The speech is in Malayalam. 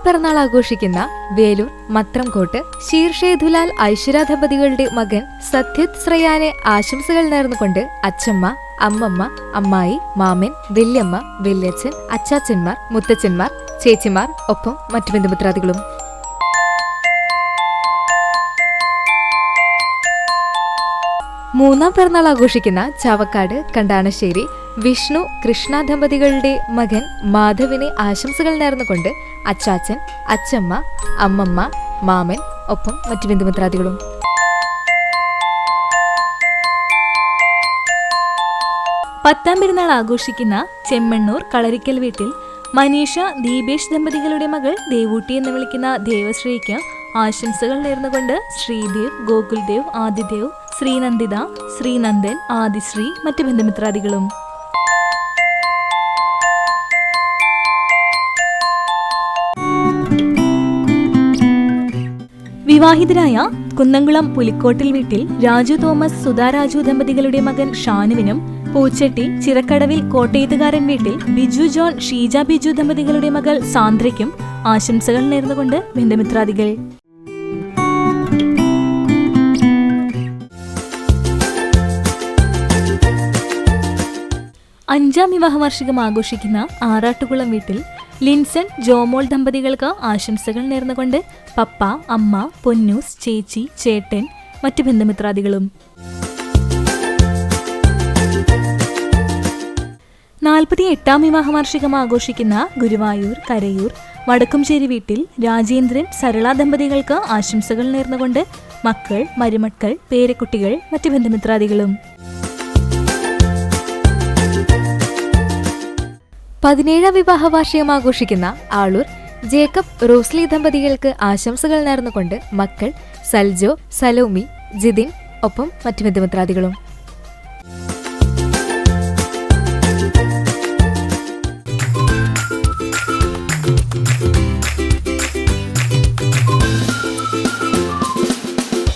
പിറന്നാൾ ആഘോഷിക്കുന്ന വേലൂർ മത്രംകോട്ട് ശീർഷേദുലാൽ ഐശ്വര്യ ദമ്പതികളുടെ മകൻ സത്യജിത് ശ്രേയാനെ ആശംസകൾ നേർന്നുകൊണ്ട് അച്ഛമ്മ, അമ്മമ്മ, അമ്മായി, മാമൻ, വല്യമ്മ, വല്യച്ഛൻ, അച്ചാച്ചന്മാർ, മുത്തച്ഛന്മാർ, ചേച്ചിമാർ, ഒപ്പം മറ്റു ബന്ധുമിത്രാദികളും. മൂന്നാം പിറന്നാൾ ആഘോഷിക്കുന്ന ചാവക്കാട് കണ്ടാണശ്ശേരി വിഷ്ണു കൃഷ്ണ ദമ്പതികളുടെ മകൻ മാധവിനെ ആശംസകൾ നേർന്നുകൊണ്ട് അച്ചാച്ചൻ, അച്ചമ്മ, അമ്മമ്മ, മാമൻ, ഒപ്പം മറ്റു ബന്ധുമിത്രാദികളും. പത്താം പെരുന്നാൾ ആഘോഷിക്കുന്ന ചെമ്മണ്ണൂർ കളരിക്കൽ വീട്ടിൽ മനീഷ ദീപേഷ് ദമ്പതികളുടെ മകൾ ദേവൂട്ടി എന്ന് വിളിക്കുന്ന ദേവശ്രീക്ക് ആശംസകൾ നേർന്നുകൊണ്ട് ശ്രീദേവ്, ഗോകുൽദേവ്, ആദിദേവ്, ശ്രീനന്ദിത, ശ്രീനന്ദൻ, ആദിശ്രീ, മറ്റു ബന്ധുമിത്രാദികളും. വിവാഹിതരായ കുന്നംകുളം പുലിക്കോട്ടിൽ വീട്ടിൽ രാജു തോമസ്, സുധാ രാജു ദമ്പതികളുടെ മകൻ ഷാനുവിനും, പൂച്ചട്ടി ചിറക്കടവിൽ കോട്ടയത്തുകാരൻ വീട്ടിൽ ബിജു ജോൺ, ഷീജ ബിജു ദമ്പതികളുടെ മകൾ സാന്ദ്രയ്ക്കും ആശംസകൾ നേർന്നുകൊണ്ട് ബന്ധുമിത്രാദികൾ. അഞ്ചാം വിവാഹ വാർഷികം ആഘോഷിക്കുന്ന ആറാട്ടുകുളം വീട്ടിൽ ലിൻസൺ, ജോമോൾ ദമ്പതികൾക്ക് ആശംസകൾ നേർന്നുകൊണ്ട് പപ്പ, അമ്മ, പൊന്നൂസ്, ചേച്ചി, ചേട്ടൻ, മറ്റു ബന്ധുമിത്രാദികളും. 48ാം വിവാഹ വാർഷികം ആഘോഷിക്കുന്ന ഗുരുവായൂർ കരയൂർ വടക്കുംചേരി വീട്ടിൽ രാജേന്ദ്രൻ, സരള ദമ്പതികൾക്ക് ആശംസകൾ നേർന്നുകൊണ്ട് മക്കൾ, മരുമക്കൾ, പേരക്കുട്ടികൾ, മറ്റു ബന്ധുമിത്രാദികളും. 17ാം വിവാഹ വാർഷികം ആഘോഷിക്കുന്ന ആളൂർ ജേക്കബ്, റോസ്ലി ദമ്പതികൾക്ക് ആശംസകൾ നേർന്നുകൊണ്ട് മക്കൾ സൽജോ, സലോമി, ജിതിൻ, ഒപ്പം മറ്റു ബന്ധുമിത്രാദികളും.